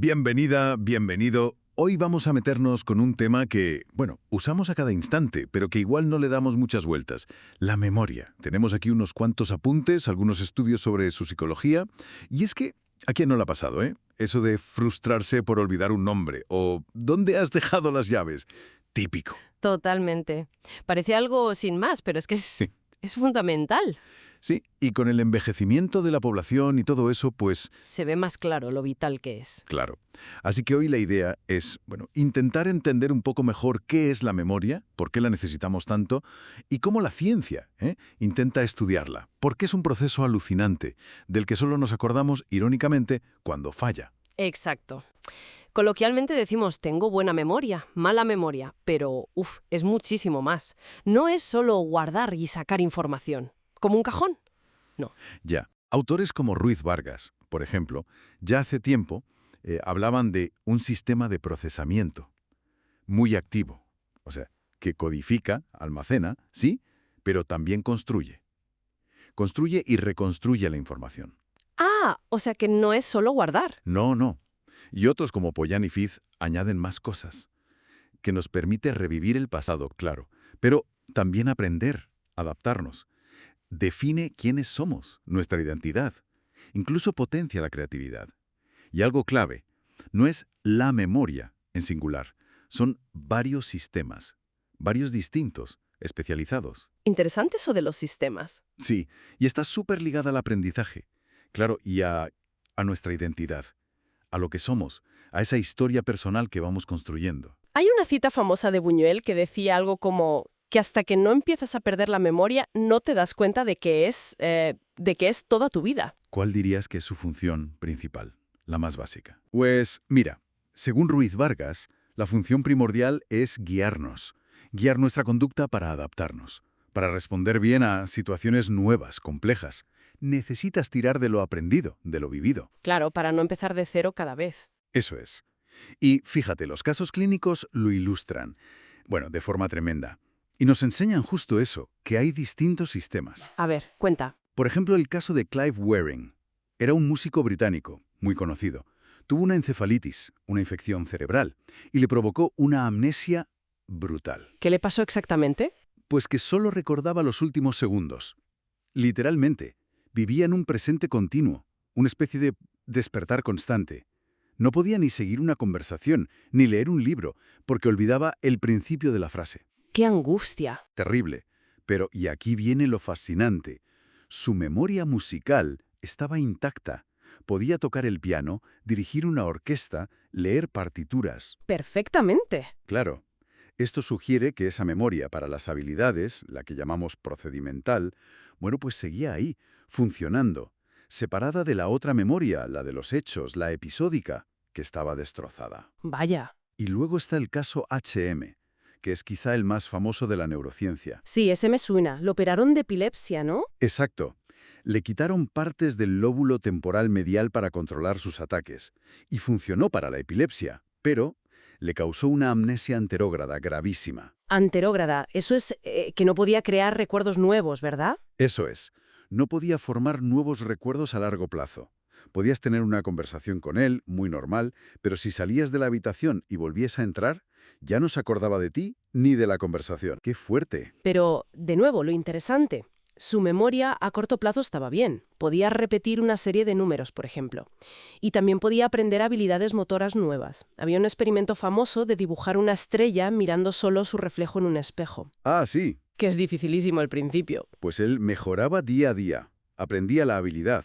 Bienvenida, bienvenido. Hoy vamos a meternos con un tema que, bueno, usamos a cada instante, pero que igual no le damos muchas vueltas. La memoria. Tenemos aquí unos cuantos apuntes, algunos estudios sobre su psicología. Y es que, ¿a quién no le ha pasado, eh? Eso de frustrarse por olvidar un nombre o ¿dónde has dejado las llaves? Típico. Totalmente. Parece algo sin más, pero es que Sí. es fundamental. Sí, y con el envejecimiento de la población y todo eso, pues Se ve más claro lo vital que es. claro. Así que hoy la idea es, bueno, intentar entender un poco mejor qué es la memoria, por qué la necesitamos tanto y cómo la ciencia intenta estudiarla, porque es un proceso alucinante del que solo nos acordamos, irónicamente, cuando falla. Exacto. Coloquialmente decimos tengo buena memoria, mala memoria, pero es muchísimo más. No es solo guardar y sacar información, como un cajón. No. Ya, autores como Ruiz Vargas, por ejemplo, ya hace tiempo hablaban de un sistema de procesamiento muy activo, o sea, que codifica, almacena, sí, pero también construye. Construye y reconstruye la información. Ah, o sea que no es solo guardar. No, no. Y otros como Pollán y Fiz añaden más cosas, que nos permite revivir el pasado, claro, pero también aprender, adaptarnos. Define quiénes somos, nuestra identidad. Incluso potencia la creatividad. Y algo clave, no es la memoria en singular, son varios sistemas, varios distintos, especializados. Interesante eso de los sistemas. Sí, y está súper ligada al aprendizaje, claro, y a nuestra identidad, a lo que somos, a esa historia personal que vamos construyendo. Hay una cita famosa de Buñuel que decía algo como que hasta que no empiezas a perder la memoria no te das cuenta de que es toda tu vida. ¿Cuál dirías que es su función principal, la más básica? Pues mira, según Ruiz Vargas, la función primordial es guiarnos, guiar nuestra conducta para adaptarnos, para responder bien a situaciones nuevas, complejas. Necesitas tirar de lo aprendido, de lo vivido. Claro, para no empezar de cero cada vez. Eso es. Y fíjate, los casos clínicos lo ilustran, bueno, de forma tremenda. Y nos enseñan justo eso, que hay distintos sistemas. A ver, cuenta. Por ejemplo, el caso de Clive Waring. Era un músico británico, muy conocido. Tuvo una encefalitis, una infección cerebral, y le provocó una amnesia brutal. ¿Qué le pasó exactamente? Pues que solo recordaba los últimos segundos. Literalmente, vivía en un presente continuo, una especie de despertar constante. No podía ni seguir una conversación, ni leer un libro, porque olvidaba el principio de la frase. ¡Qué angustia! Terrible. Pero, y aquí viene lo fascinante, su memoria musical estaba intacta. Podía tocar el piano, dirigir una orquesta, leer partituras. Perfectamente. Claro, esto sugiere que esa memoria para las habilidades, la que llamamos procedimental, bueno, pues seguía ahí, funcionando, separada de la otra memoria, la de los hechos, la episódica, que estaba destrozada. Vaya. Y luego está el caso HM, que es quizá el más famoso de la neurociencia. Sí, ese me suena. Lo operaron de epilepsia, ¿no? Exacto. Le quitaron partes del lóbulo temporal medial para controlar sus ataques, y funcionó para la epilepsia, pero le causó una amnesia anterógrada gravísima. Anterógrada. Eso es que no podía crear recuerdos nuevos, ¿verdad? Eso es, no podía formar nuevos recuerdos a largo plazo. Podías tener una conversación con él, muy normal, pero si salías de la habitación y volvías a entrar, ya no se acordaba de ti ni de la conversación. ¡Qué fuerte! Pero, de nuevo, lo interesante. Su memoria a corto plazo estaba bien. Podía repetir una serie de números, por ejemplo. Y también podía aprender habilidades motoras nuevas. Había un experimento famoso de dibujar una estrella mirando solo su reflejo en un espejo. Ah, sí, Que es dificilísimo al principio. pues él mejoraba día a día, aprendía la habilidad.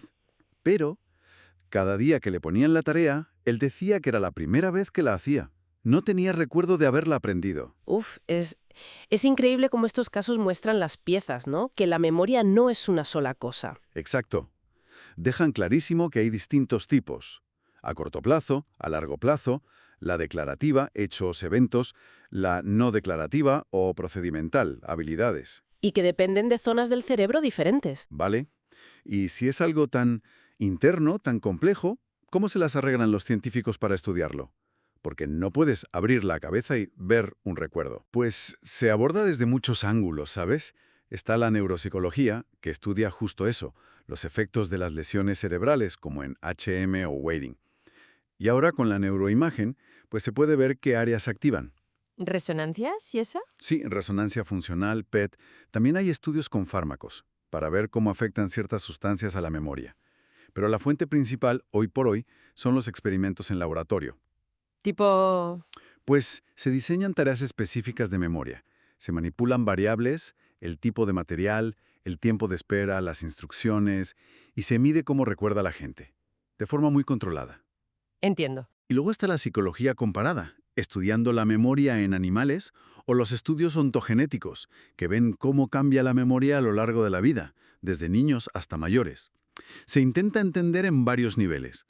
Pero, cada día que le ponían la tarea, él decía que era la primera vez que la hacía. No tenía recuerdo de haberla aprendido. Es increíble cómo estos casos muestran las piezas, ¿no? Que la memoria no es una sola cosa. Exacto. Dejan clarísimo que hay distintos tipos. A corto plazo, a largo plazo, la declarativa, hechos, eventos, la no declarativa o procedimental, habilidades. Y que dependen de zonas del cerebro diferentes. ¿Vale? Y si es algo tan interno, tan complejo, ¿cómo se las arreglan los científicos para estudiarlo? Porque no puedes abrir la cabeza y ver un recuerdo. Pues se aborda desde muchos ángulos, ¿sabes? Está la neuropsicología, que estudia justo eso, los efectos de las lesiones cerebrales, como en HM o Waring. Y ahora con la neuroimagen, pues se puede ver qué áreas se activan. ¿Resonancias y eso? Sí, resonancia funcional, PET. También hay estudios con fármacos para ver cómo afectan ciertas sustancias a la memoria. Pero la fuente principal, hoy por hoy, son los experimentos en laboratorio. Tipo... Pues se diseñan tareas específicas de memoria. Se manipulan variables, el tipo de material, el tiempo de espera, las instrucciones, y se mide cómo recuerda la gente, de forma muy controlada. Entiendo. Y luego está la psicología comparada, estudiando la memoria en animales o los estudios ontogenéticos, que ven cómo cambia la memoria a lo largo de la vida, desde niños hasta mayores. Se intenta entender en varios niveles.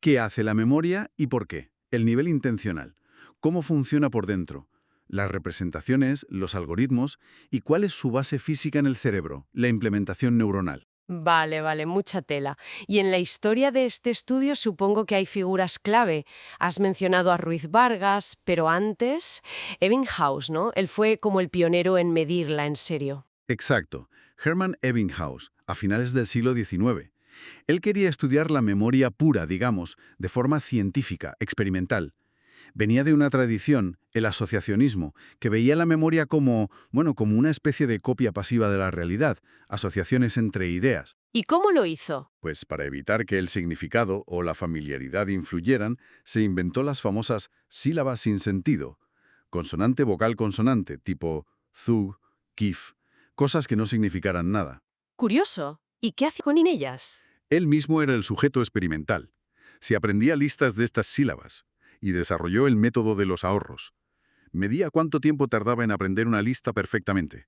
¿Qué hace la memoria y por qué? El nivel intencional. ¿Cómo funciona por dentro? Las representaciones, los algoritmos y cuál es su base física en el cerebro, la implementación neuronal. Vale, mucha tela. Y en la historia de este estudio supongo que hay figuras clave. Has mencionado a Ruiz Vargas, pero antes, Ebbinghaus, ¿no? Él fue como el pionero en medirla en serio. Exacto. Hermann Ebbinghaus, a finales del siglo XIX. Él quería estudiar la memoria pura, digamos, de forma científica, experimental. Venía de una tradición, el asociacionismo, que veía la memoria como, bueno, como una especie de copia pasiva de la realidad, asociaciones entre ideas. ¿Y cómo lo hizo? Pues para evitar que el significado o la familiaridad influyeran, se inventó las famosas sílabas sin sentido, consonante vocal consonante, tipo zug, kif, cosas que no significaran nada. Curioso. ¿Y qué hace con ellas? Él mismo era el sujeto experimental. Se aprendía listas de estas sílabas y desarrolló el método de los ahorros. Medía cuánto tiempo tardaba en aprender una lista perfectamente.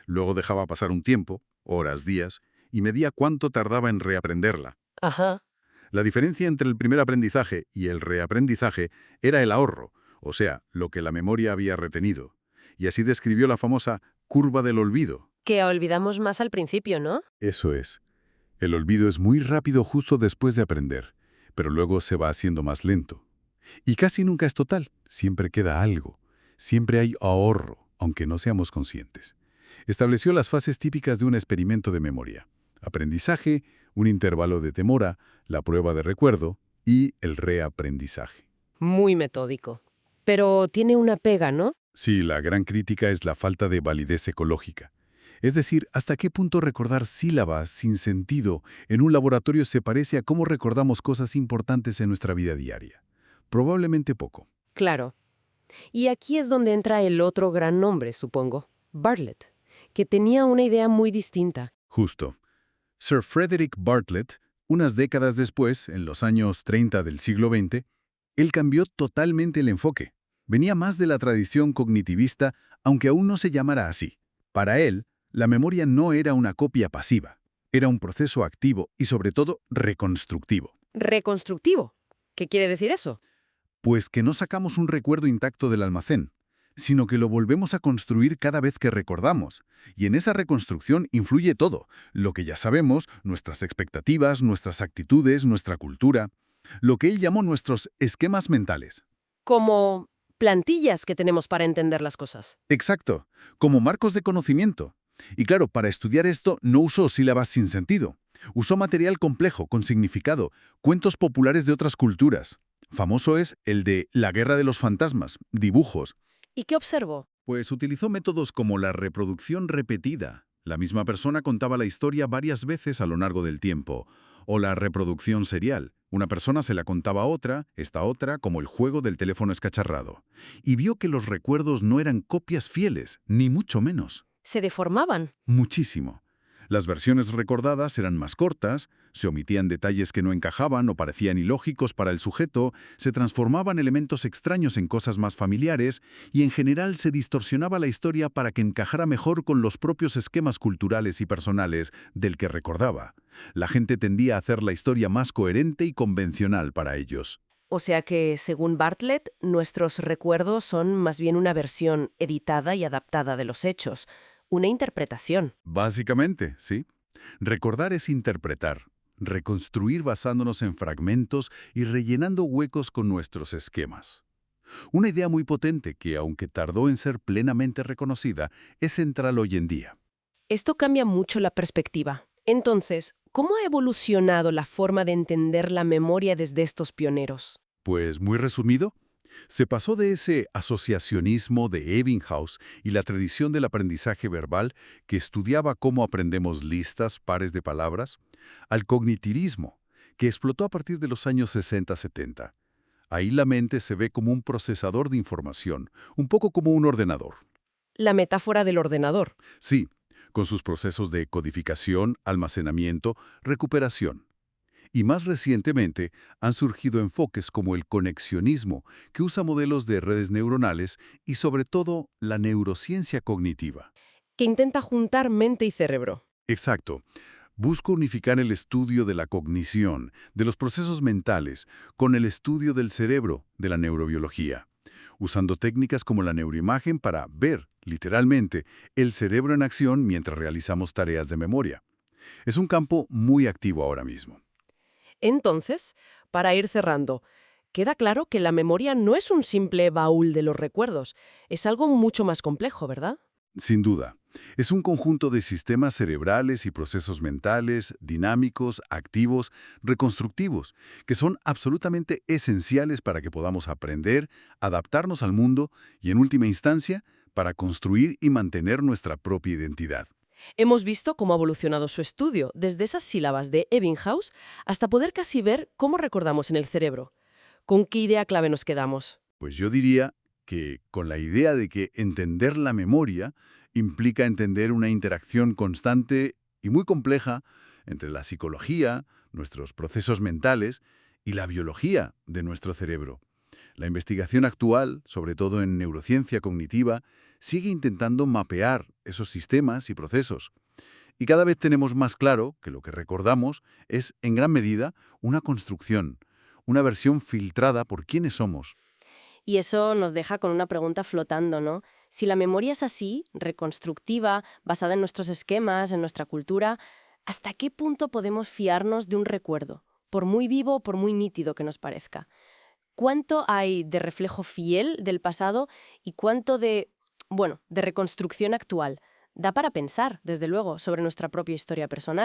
Luego dejaba pasar un tiempo, horas, días, y medía cuánto tardaba en reaprenderla. Ajá. La diferencia entre el primer aprendizaje y el reaprendizaje era el ahorro, o sea, lo que la memoria había retenido. Y así describió la famosa curva del olvido. Que olvidamos más al principio, ¿no? Eso es. El olvido es muy rápido justo después de aprender, pero luego se va haciendo más lento. Y casi nunca es total, siempre queda algo. Siempre hay ahorro, aunque no seamos conscientes. Estableció las fases típicas de un experimento de memoria. Aprendizaje, un intervalo de demora, la prueba de recuerdo y el reaprendizaje. Muy metódico. Pero tiene una pega, ¿no? Sí, la gran crítica es la falta de validez ecológica. Es decir, hasta qué punto recordar sílabas sin sentido en un laboratorio se parece a cómo recordamos cosas importantes en nuestra vida diaria. Probablemente poco. Claro. Y aquí es donde entra el otro gran nombre, supongo, Bartlett, que tenía una idea muy distinta. Justo. Sir Frederick Bartlett, unas décadas después, en los años 30 del siglo XX, él cambió totalmente el enfoque. Venía más de la tradición cognitivista, aunque aún no se llamara así. Para él, la memoria no era una copia pasiva, era un proceso activo y sobre todo reconstructivo. Reconstructivo. ¿Qué quiere decir eso? Pues que no sacamos un recuerdo intacto del almacén, sino que lo volvemos a construir cada vez que recordamos. Y en esa reconstrucción influye todo, lo que ya sabemos, nuestras expectativas, nuestras actitudes, nuestra cultura, lo que él llamó nuestros esquemas mentales. Como plantillas que tenemos para entender las cosas. Exacto, como marcos de conocimiento. Y claro, para estudiar esto no usó sílabas sin sentido. Usó material complejo, con significado, cuentos populares de otras culturas. Famoso es el de La Guerra de los Fantasmas, dibujos. ¿Y qué observó? Pues utilizó métodos como la reproducción repetida. La misma persona contaba la historia varias veces a lo largo del tiempo. O la reproducción serial. Una persona se la contaba a otra, esta otra, como el juego del teléfono escacharrado. Y vio que los recuerdos no eran copias fieles, ni mucho menos. Se deformaban. Muchísimo. Las versiones recordadas eran más cortas, se omitían detalles que no encajaban o parecían ilógicos para el sujeto, se transformaban elementos extraños en cosas más familiares y en general se distorsionaba la historia para que encajara mejor con los propios esquemas culturales y personales del que recordaba. La gente tendía a hacer la historia más coherente y convencional para ellos. O sea que, según Bartlett, nuestros recuerdos son más bien una versión editada y adaptada de los hechos, una interpretación. Básicamente, sí. Recordar es interpretar, reconstruir basándonos en fragmentos y rellenando huecos con nuestros esquemas. Una idea muy potente que, aunque tardó en ser plenamente reconocida, es central hoy en día. Esto cambia mucho la perspectiva. Entonces, ¿cómo ha evolucionado la forma de entender la memoria desde estos pioneros? Pues muy resumido, se pasó de ese asociacionismo de Ebbinghaus y la tradición del aprendizaje verbal que estudiaba cómo aprendemos listas, pares de palabras, al cognitivismo, que explotó a partir de los años 60-70. Ahí la mente se ve como un procesador de información, un poco como un ordenador. La metáfora del ordenador. Sí, con sus procesos de codificación, almacenamiento, recuperación. Y más recientemente han surgido enfoques como el conexionismo, que usa modelos de redes neuronales y sobre todo la neurociencia cognitiva. Que intenta juntar mente y cerebro. Exacto. Busca unificar el estudio de la cognición, de los procesos mentales, con el estudio del cerebro, de la neurobiología, usando técnicas como la neuroimagen para ver, literalmente, el cerebro en acción mientras realizamos tareas de memoria. Es un campo muy activo ahora mismo. Entonces, para ir cerrando, queda claro que la memoria no es un simple baúl de los recuerdos, es algo mucho más complejo, ¿verdad? Sin duda, es un conjunto de sistemas cerebrales y procesos mentales, dinámicos, activos, reconstructivos, que son absolutamente esenciales para que podamos aprender, adaptarnos al mundo y, en última instancia, para construir y mantener nuestra propia identidad. Hemos visto cómo ha evolucionado su estudio, desde esas sílabas de Ebbinghaus hasta poder casi ver cómo recordamos en el cerebro. ¿Con qué idea clave nos quedamos? Pues yo diría que con la idea de que entender la memoria implica entender una interacción constante y muy compleja entre la psicología, nuestros procesos mentales y la biología de nuestro cerebro. La investigación actual, sobre todo en neurociencia cognitiva, sigue intentando mapear esos sistemas y procesos. Y cada vez tenemos más claro que lo que recordamos es, en gran medida, una construcción, una versión filtrada por quiénes somos. Y eso nos deja con una pregunta flotando, ¿no? Si la memoria es así, reconstructiva, basada en nuestros esquemas, en nuestra cultura, ¿hasta qué punto podemos fiarnos de un recuerdo, por muy vivo o por muy nítido que nos parezca? ¿Cuánto hay de reflejo fiel del pasado y cuánto de reconstrucción actual? Da para pensar, desde luego, sobre nuestra propia historia personal.